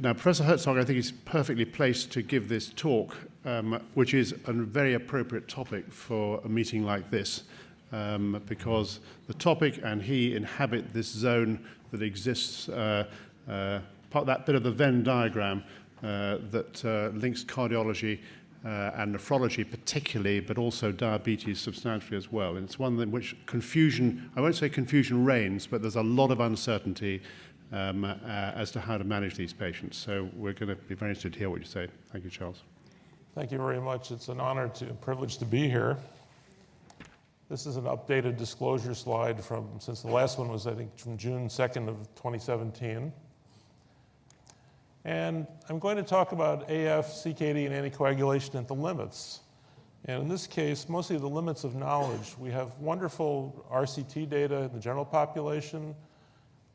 Now, Professor Herzog, I think, is perfectly placed to give this talk, which is a very appropriate topic for a meeting like this, because the topic and he inhabit this zone that exists, that bit of the Venn diagram that links cardiology and nephrology particularly, but also diabetes substantially as well. And it's one in which confusion, I won't say confusion reigns, but there's a lot of uncertainty as to how to manage these patients. So we're going to be very interested to hear what you say. Thank you, Charles. Thank you very much. It's an honor a privilege to be here. This is an updated disclosure slide since the last one was, I think, from June 2nd of 2017. And I'm going to talk about AF, CKD, and anticoagulation at the limits. And in this case, mostly the limits of knowledge. We have wonderful RCT data in the general population.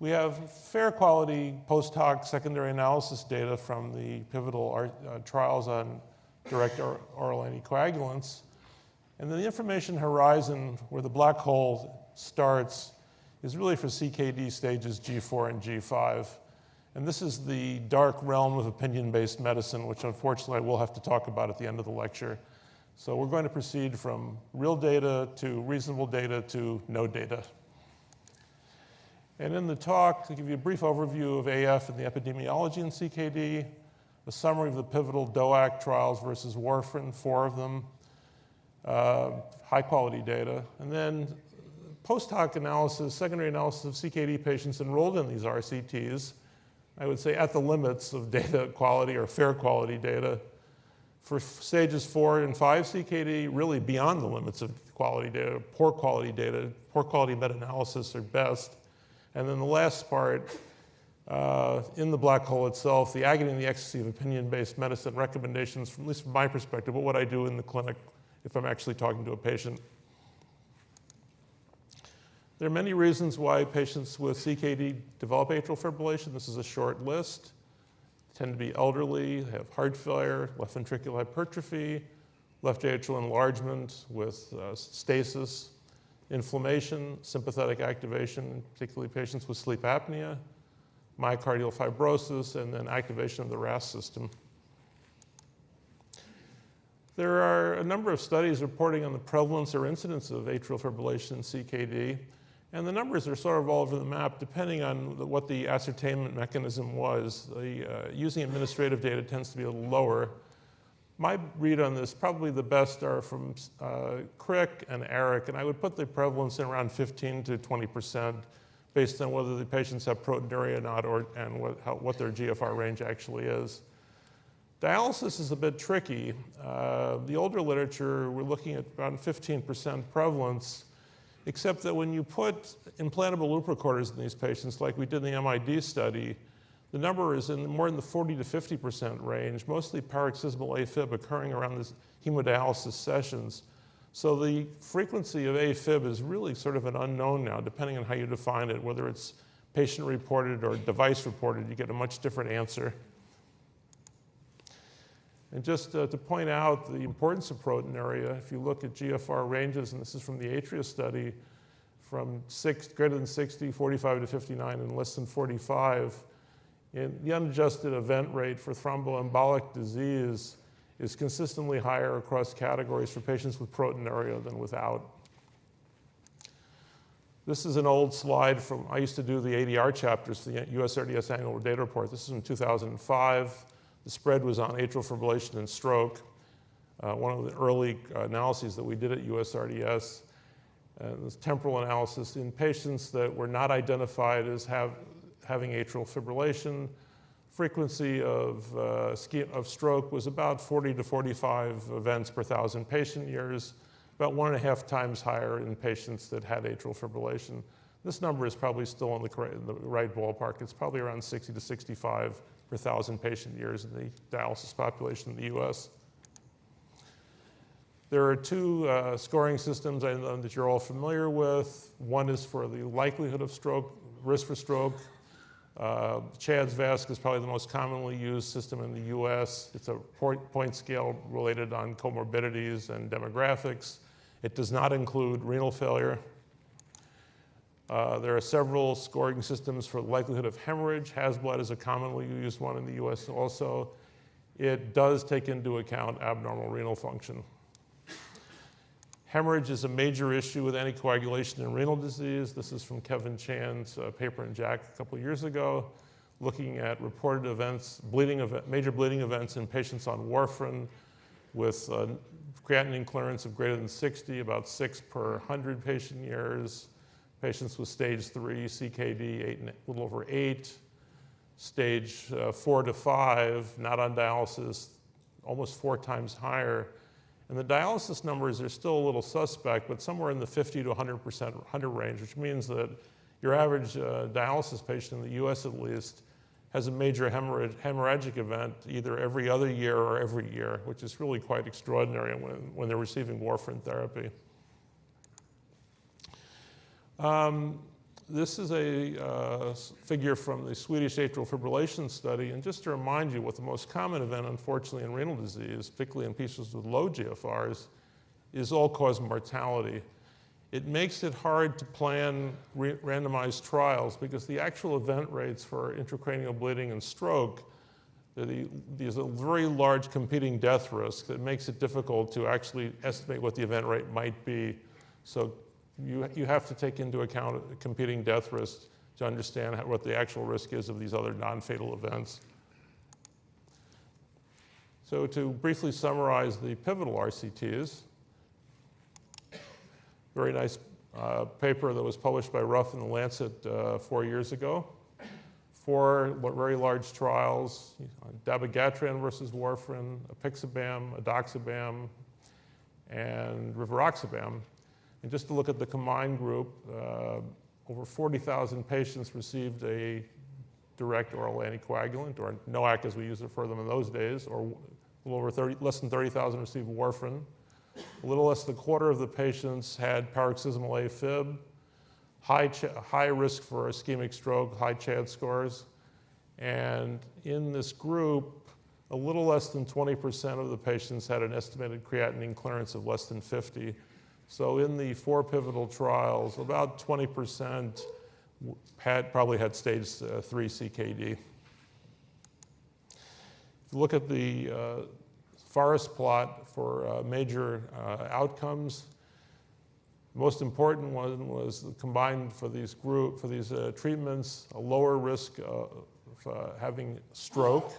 We have fair quality post hoc secondary analysis data from the pivotal trials on direct oral anticoagulants. And then the information horizon, where the black hole starts, is really for CKD stages G4 and G5. And this is the dark realm of opinion-based medicine, which unfortunately I will have to talk about at the end of the lecture. So we're going to proceed from real data to reasonable data to no data. And in the talk, to give you a brief overview of AF and the epidemiology in CKD, a summary of the pivotal DOAC trials versus warfarin, 4 of them, high-quality data, and then post hoc analysis, secondary analysis of CKD patients enrolled in these RCTs, I would say at the limits of data quality or fair quality data. For stages 4 and 5 CKD, really beyond the limits of quality data, poor quality meta-analysis are best. And then the last part, in the black hole itself, the agony and the ecstasy of opinion-based medicine recommendations, at least from my perspective, what would I do in the clinic if I'm actually talking to a patient. There are many reasons why patients with CKD develop atrial fibrillation. This is a short list. They tend to be elderly, they have heart failure, left ventricular hypertrophy, left atrial enlargement with stasis, inflammation, sympathetic activation, particularly patients with sleep apnea, myocardial fibrosis, and then activation of the RAS system. There are a number of studies reporting on the prevalence or incidence of atrial fibrillation in CKD, and the numbers are sort of all over the map depending on what the ascertainment mechanism was. Using administrative data tends to be a little lower. My read on this, probably the best, are from Crick and Eric, and I would put the prevalence in around 15 to 20% based on whether the patients have proteinuria or not, and what their GFR range actually is. Dialysis is a bit tricky. The older literature, we're looking at around 15% prevalence, except that when you put implantable loop recorders in these patients, like we did in the MID study, the number is in more than the 40 to 50% range, mostly paroxysmal AFib occurring around these hemodialysis sessions. So the frequency of AFib is really sort of an unknown now, depending on how you define it, whether it's patient-reported or device-reported, you get a much different answer. And just to point out the importance of proteinuria, if you look at GFR ranges, and this is from the Atrial study, from greater than 60, 45 to 59, and less than 45, and the unadjusted event rate for thromboembolic disease is consistently higher across categories for patients with proteinuria than without. This is an old slide from, I used to do the ADR chapters, the USRDS annual data report. This is from 2005. The spread was on atrial fibrillation and stroke, one of the early analyses that we did at USRDS. This temporal analysis in patients that were not identified as having atrial fibrillation. Frequency of stroke was about 40 to 45 events per 1,000 patient years, about 1.5 times higher in patients that had atrial fibrillation. This number is probably still in the right ballpark. It's probably around 60 to 65 per 1,000 patient years in the dialysis population in the US. There are 2 scoring systems I know that you're all familiar with. One is for the likelihood of stroke, risk for stroke. CHADS-VASc is probably the most commonly used system in the US. It's a point scale related on comorbidities and demographics. It does not include renal failure. There are several scoring systems for the likelihood of hemorrhage. HAS-BLOOD is a commonly used one in the US also. It does take into account abnormal renal function. Hemorrhage is a major issue with anticoagulation in renal disease. This is from Kevin Chan's paper in JACC a couple years ago, looking at reported events, major bleeding events in patients on warfarin with creatinine clearance of greater than 60, about 6 per 100 patient years. Patients with stage 3 CKD, a little over 8. Stage 4 to 5, not on dialysis, almost 4 times higher. And the dialysis numbers are still a little suspect, but somewhere in the 50 to 100% range, which means that your average dialysis patient in the US at least has a major hemorrhagic event either every other year or every year, which is really quite extraordinary when they're receiving warfarin therapy. This is a figure from the Swedish atrial fibrillation study, and just to remind you what the most common event, unfortunately, in renal disease, particularly in patients with low GFRs, is all-cause mortality. It makes it hard to plan randomized trials because the actual event rates for intracranial bleeding and stroke, there's a very large competing death risk that makes it difficult to actually estimate what the event rate might be. So you have to take into account competing death risks to understand what the actual risk is of these other non-fatal events. So to briefly summarize the pivotal RCTs, very nice paper that was published by Ruff in the Lancet 4 years ago. 4 very large trials, dabigatran versus warfarin, apixaban, edoxaban, and rivaroxaban. And just to look at the combined group, over 40,000 patients received a direct oral anticoagulant, or NOAC as we used to refer to them in those days, or a little over less than 30,000 received warfarin. A little less than a quarter of the patients had paroxysmal AFib, high risk for ischemic stroke, high CHAD scores. And in this group, a little less than 20% of the patients had an estimated creatinine clearance of less than 50. So in the 4 pivotal trials, about 20% probably had stage 3 CKD. If you look at the forest plot for major outcomes, the most important one was combined for these treatments, a lower risk of having stroke,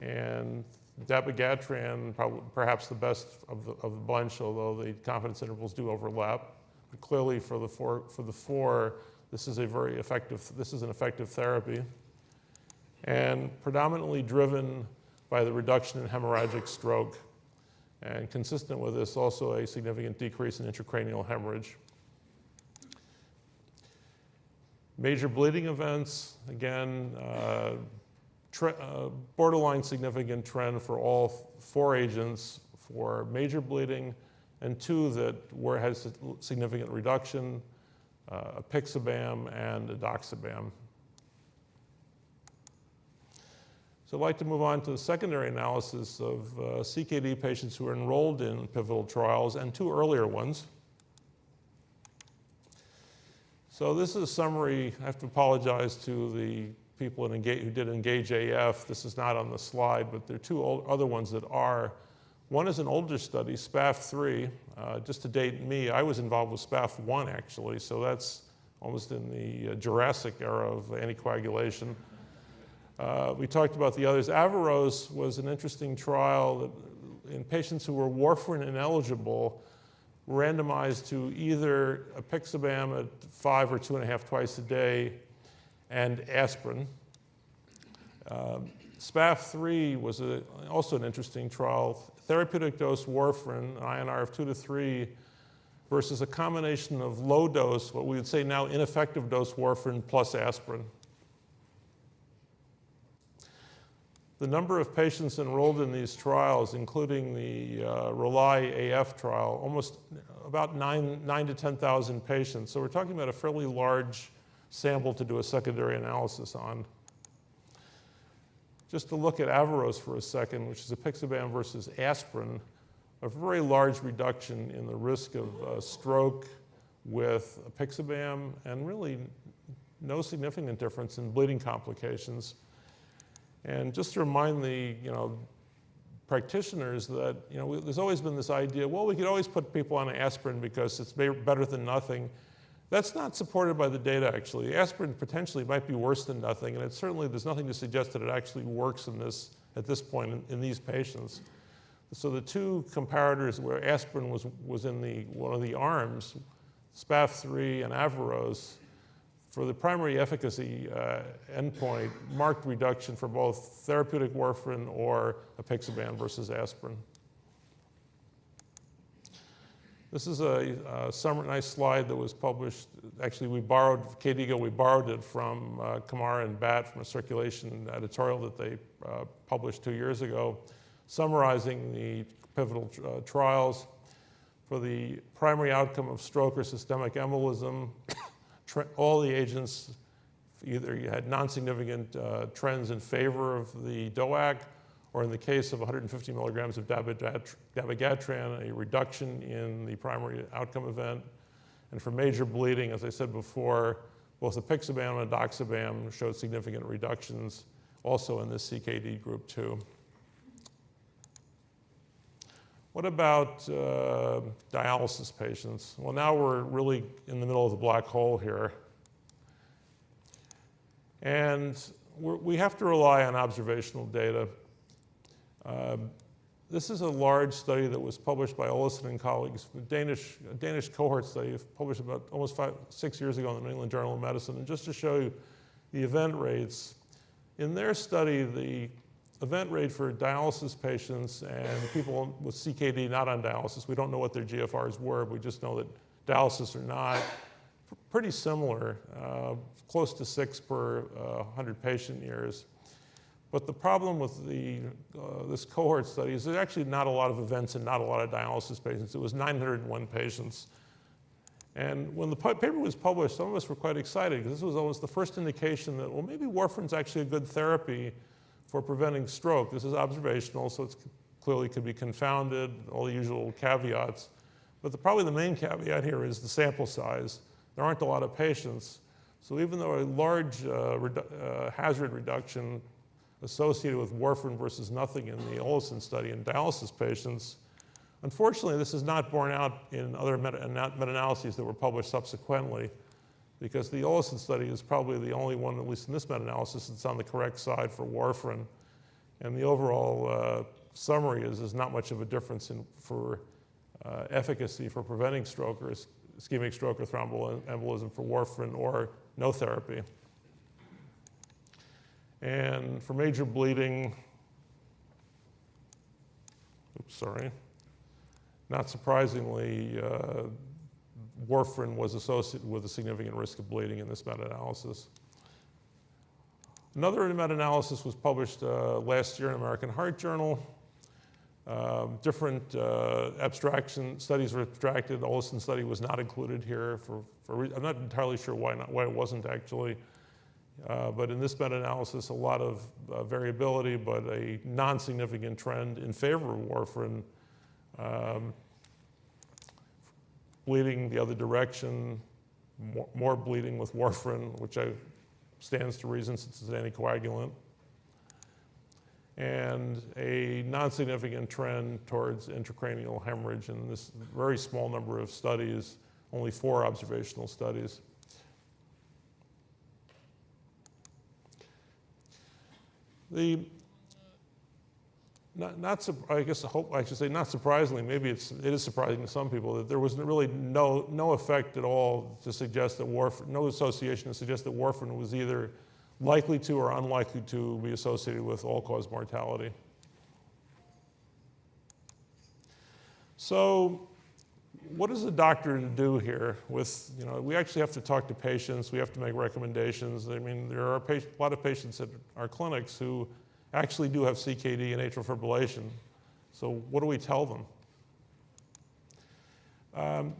and dabigatran, perhaps the best of the bunch, although the confidence intervals do overlap. But clearly for the four, this is an effective therapy, and predominantly driven by the reduction in hemorrhagic stroke. And consistent with this, also a significant decrease in intracranial hemorrhage. Major bleeding events, again, borderline significant trend for all 4 agents for major bleeding, and 2 that has a significant reduction, apixaban and edoxaban. So I'd like to move on to the secondary analysis of CKD patients who are enrolled in pivotal trials and 2 earlier ones. So this is a summary. I have to apologize to the people who did Engage AF. This is not on the slide, but there are 2 other ones that are. One is an older study, SPAF3. Just to date me, I was involved with SPAF1 actually, so that's almost in the Jurassic era of anticoagulation. We talked about the others. Averroes was an interesting trial that in patients who were warfarin ineligible, randomized to either apixaban at 5 or 2.5 twice a day and aspirin. SPAF3 was also an interesting trial. Therapeutic dose warfarin, an INR of 2 to 3, versus a combination of low dose, what we would say now ineffective dose warfarin plus aspirin. The number of patients enrolled in these trials, including the RELY AF trial, almost about 9,000 to 10,000 patients. So we're talking about a fairly large sample to do a secondary analysis on. Just to look at Averroes for a second, which is apixaban versus aspirin, a very large reduction in the risk of stroke, with apixaban, and really no significant difference in bleeding complications. And just to remind the practitioners that there's always been this idea, well, we could always put people on aspirin because it's better than nothing. That's not supported by the data, actually. Aspirin potentially might be worse than nothing, and there's nothing to suggest that it actually works at this point in these patients. So the two comparators where aspirin was in one of the arms, SPAF3 and Averroes, for the primary efficacy endpoint, marked reduction for both therapeutic warfarin or apixaban versus aspirin. This is a nice slide that was published. Actually, we borrowed it from Kamara and Bat from a circulation editorial that they published 2 years ago, summarizing the pivotal trials for the primary outcome of stroke or systemic embolism. All the agents, either you had non-significant trends in favor of the DOAC, or in the case of 150 milligrams of dabigatran, a reduction in the primary outcome event. And for major bleeding, as I said before, both apixaban and edoxaban showed significant reductions, also in this CKD group 2. What about dialysis patients? Well, now we're really in the middle of the black hole here. And we have to rely on observational data. This is a large study that was published by Olesen and colleagues, a Danish cohort study published about almost 6 years ago in the New England Journal of Medicine. And just to show you the event rates, in their study, the event rate for dialysis patients and people with CKD not on dialysis, we don't know what their GFRs were, but we just know that dialysis or not, pretty similar, close to 6 per 100 patient years. But the problem with this cohort study is there's actually not a lot of events and not a lot of dialysis patients. It was 901 patients. And when the paper was published, some of us were quite excited because this was almost the first indication that, well, maybe warfarin's actually a good therapy for preventing stroke. This is observational, so it clearly could be confounded, all the usual caveats. But probably the main caveat here is the sample size. There aren't a lot of patients. So even though a large hazard reduction associated with warfarin versus nothing in the Olesen study in dialysis patients, unfortunately, this is not borne out in other meta-analyses that were published subsequently, because the Olesen study is probably the only one, at least in this meta-analysis, that's on the correct side for warfarin. And the overall summary is there's not much of a difference for efficacy for preventing stroke or ischemic stroke or thromboembolism for warfarin or no therapy. And for major bleeding, not surprisingly, warfarin was associated with a significant risk of bleeding in this meta-analysis. Another meta-analysis was published last year in American Heart Journal. Different studies were abstracted. The Olesen study was not included here. I'm not entirely sure why it wasn't actually. But in this meta-analysis, a lot of variability, but a non-significant trend in favor of warfarin. Bleeding the other direction, more bleeding with warfarin, which stands to reason since it's an anticoagulant. And a non-significant trend towards intracranial hemorrhage in this very small number of studies, only 4 observational studies. Not surprisingly, maybe it is surprising to some people that there was really no effect at all to suggest that no association to suggest that warfarin was either likely to or unlikely to be associated with all-cause mortality. So what is a doctor to do here? We actually have to talk to patients. We have to make recommendations. I mean, there are a lot of patients at our clinics who actually do have CKD and atrial fibrillation. So what do we tell them?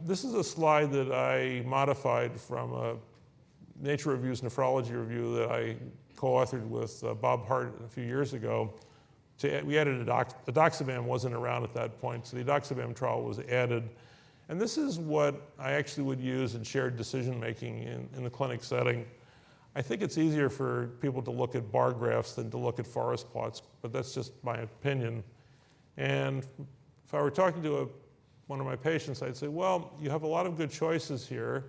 This is a slide that I modified from a Nature Review's nephrology review that I co-authored with Bob Hart a few years ago. We added edoxaban wasn't around at that point, so the edoxaban trial was added. And this is what I actually would use in shared decision-making in the clinic setting. I think it's easier for people to look at bar graphs than to look at forest plots, but that's just my opinion. And if I were talking to one of my patients, I'd say, well, you have a lot of good choices here.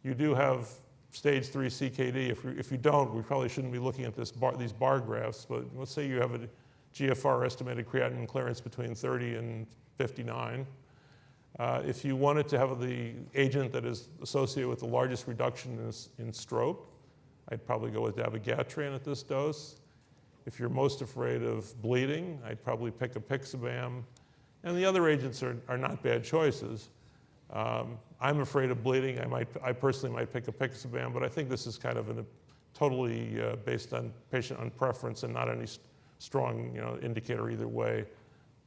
You do have stage 3 CKD. If you don't, we probably shouldn't be looking at these bar graphs, but let's say you have a GFR estimated creatinine clearance between 30 and 59. If you wanted to have the agent that is associated with the largest reduction in stroke, I'd probably go with dabigatran at this dose. If you're most afraid of bleeding, I'd probably pick apixaban. And the other agents are not bad choices. I'm afraid of bleeding. I personally might pick apixaban, but I think this is kind of totally based on patient preference and not any strong indicator either way.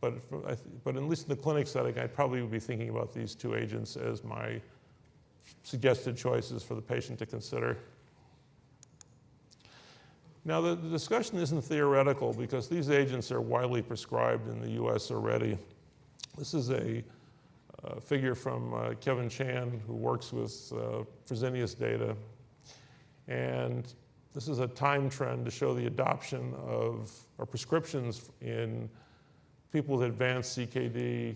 But at least in the clinic setting, I'd probably be thinking about these two agents as my suggested choices for the patient to consider. Now, the discussion isn't theoretical because these agents are widely prescribed in the US already. This is a figure from Kevin Chan, who works with Fresenius data. And this is a time trend to show the adoption of prescriptions in people with advanced CKD,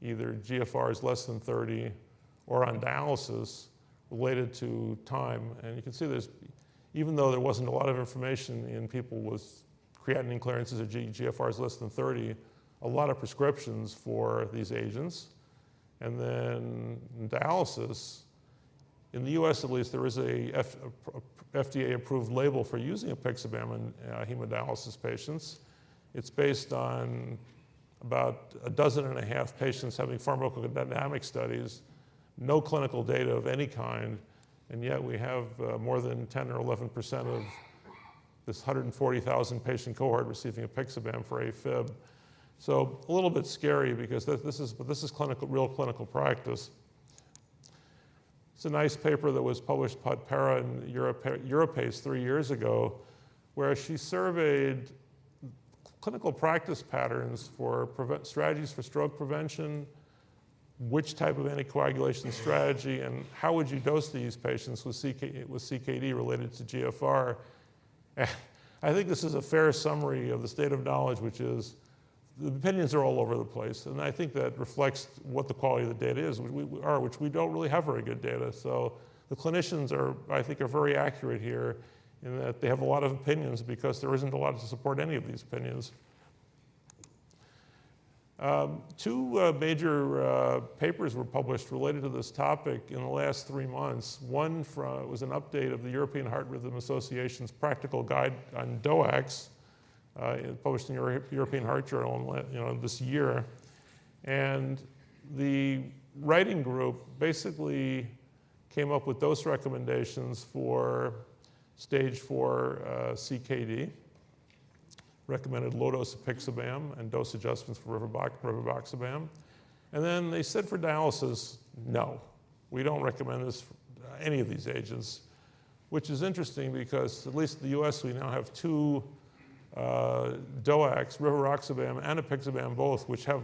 either GFRs less than 30 or on dialysis related to time. And you can see even though there wasn't a lot of information in people with creatinine clearances or GFRs less than 30, a lot of prescriptions for these agents. And then in dialysis, in the US at least, there is a FDA-approved label for using apixaban in hemodialysis patients. It's based on about 12.5 patients having pharmacodynamic studies, no clinical data of any kind, and yet we have more than 10 or 11% of this 140,000 patient cohort receiving apixaban for AFib. So a little bit scary because this is real clinical practice. It's a nice paper that was published by Para in Europace 3 years ago, where she surveyed clinical practice patterns for strategies for stroke prevention, which type of anticoagulation strategy, and how would you dose these patients with CKD related to GFR. And I think this is a fair summary of the state of knowledge, which is the opinions are all over the place, and I think that reflects what the quality of the data is, which we don't really have very good data. So the clinicians I think, are very accurate here in that they have a lot of opinions because there isn't a lot to support any of these opinions. Two major papers were published related to this topic in the last 3 months. One was an update of the European Heart Rhythm Association's practical guide on DOACs, published in the European Heart Journal this year. And the writing group basically came up with dose recommendations for stage 4 CKD, recommended low-dose apixaban and dose adjustments for rivaroxaban. And then they said for dialysis, no, we don't recommend this for any of these agents, which is interesting because at least in the US we now have two DOACs, rivaroxaban and apixaban both, which have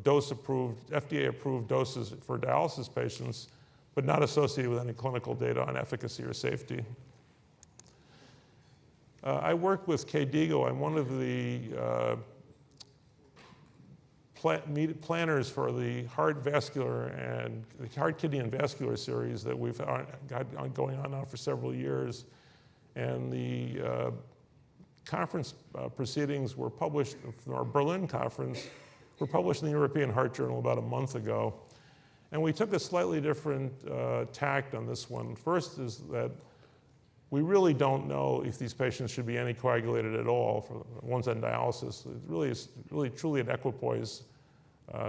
dose-approved, FDA-approved doses for dialysis patients, but not associated with any clinical data on efficacy or safety. I work with KDIGO. I'm one of the planners for the heart kidney and vascular series that we've got going on now for several years. And the conference proceedings were published, from our Berlin conference, were published in the European Heart Journal about a month ago. And we took a slightly different tact on this one. First is that we really don't know if these patients should be anticoagulated at all for ones on dialysis. It really is truly an equipoise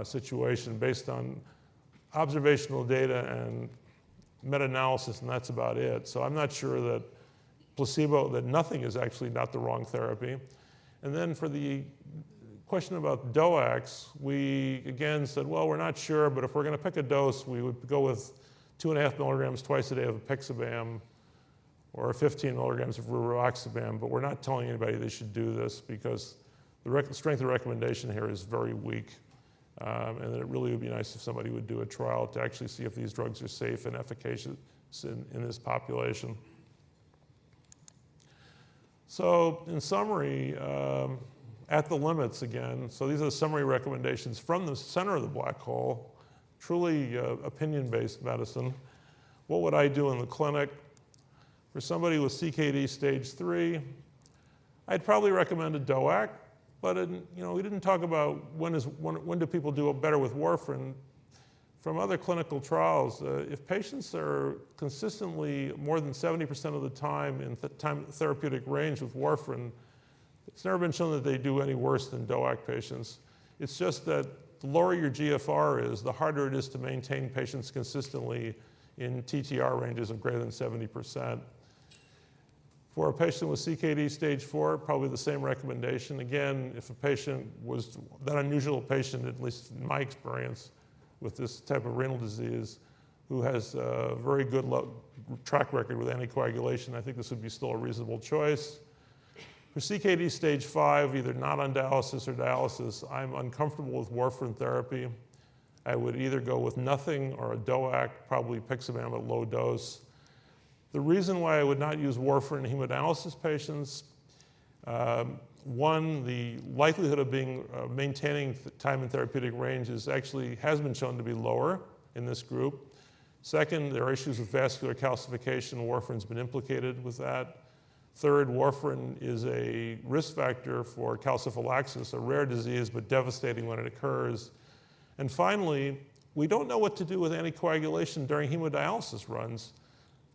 situation based on observational data and meta-analysis, and that's about it. So I'm not sure that that nothing is actually not the wrong therapy. And then for the question about DOACs, we again said, well, we're not sure, but if we're going to pick a dose, we would go with 2.5 milligrams twice a day of apixaban or 15 milligrams of rivaroxaban, but we're not telling anybody they should do this because the strength of recommendation here is very weak. and that it really would be nice if somebody would do a trial to actually see if these drugs are safe and efficacious in this population. So in summary, at the limits again, so these are the summary recommendations from the center of the black hole, truly opinion-based medicine. What would I do in the clinic? For somebody with CKD stage 3, I'd probably recommend a DOAC, but we didn't talk about when do people do better with warfarin. From other clinical trials, if patients are consistently more than 70% of the time in therapeutic range with warfarin, it's never been shown that they do any worse than DOAC patients. It's just that the lower your GFR is, the harder it is to maintain patients consistently in TTR ranges of greater than 70%. For a patient with CKD stage 4, probably the same recommendation. Again, if a patient was that unusual patient, at least in my experience, with this type of renal disease, who has a very good track record with anticoagulation, I think this would be still a reasonable choice. For CKD stage 5, either not on dialysis or dialysis, I'm uncomfortable with warfarin therapy. I would either go with nothing or a DOAC, probably pixamam at low dose. The reason why I would not use warfarin in hemodialysis patients, one, the likelihood of maintaining time in therapeutic range has been shown to be lower in this group. Second, there are issues with vascular calcification. Warfarin's been implicated with that. Third, warfarin is a risk factor for calciphylaxis, a rare disease but devastating when it occurs. And finally, we don't know what to do with anticoagulation during hemodialysis runs.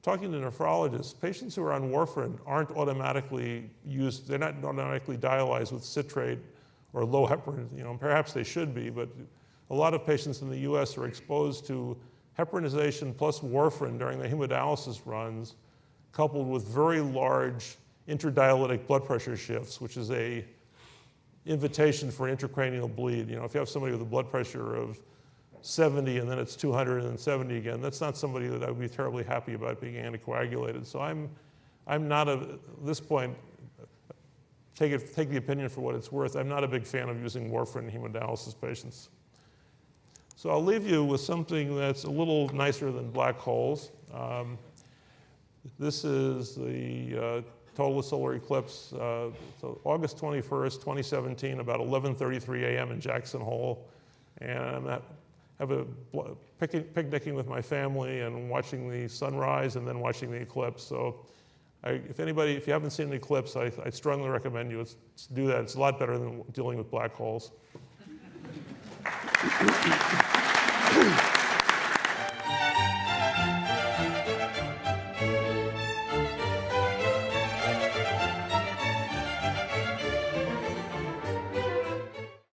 Talking to nephrologists, patients who are on warfarin aren't automatically used, they're not automatically dialyzed with citrate or low heparin. Perhaps they should be, but a lot of patients in the US are exposed to heparinization plus warfarin during the hemodialysis runs, coupled with very large interdialytic blood pressure shifts, which is an invitation for intracranial bleed. If you have somebody with a blood pressure of 70 and then it's 200 and then 70 again, that's not somebody that I would be terribly happy about being anticoagulated. So I'm not, at this point, take the opinion for what it's worth, I'm not a big fan of using warfarin in hemodialysis patients. So I'll leave you with something that's a little nicer than black holes. This is the total solar eclipse, so August 21st, 2017, about 11:33 a.m. in Jackson Hole. And I'm picnicking with my family and watching the sunrise and then watching the eclipse. So if you haven't seen an eclipse, I strongly recommend you do that. It's a lot better than dealing with black holes.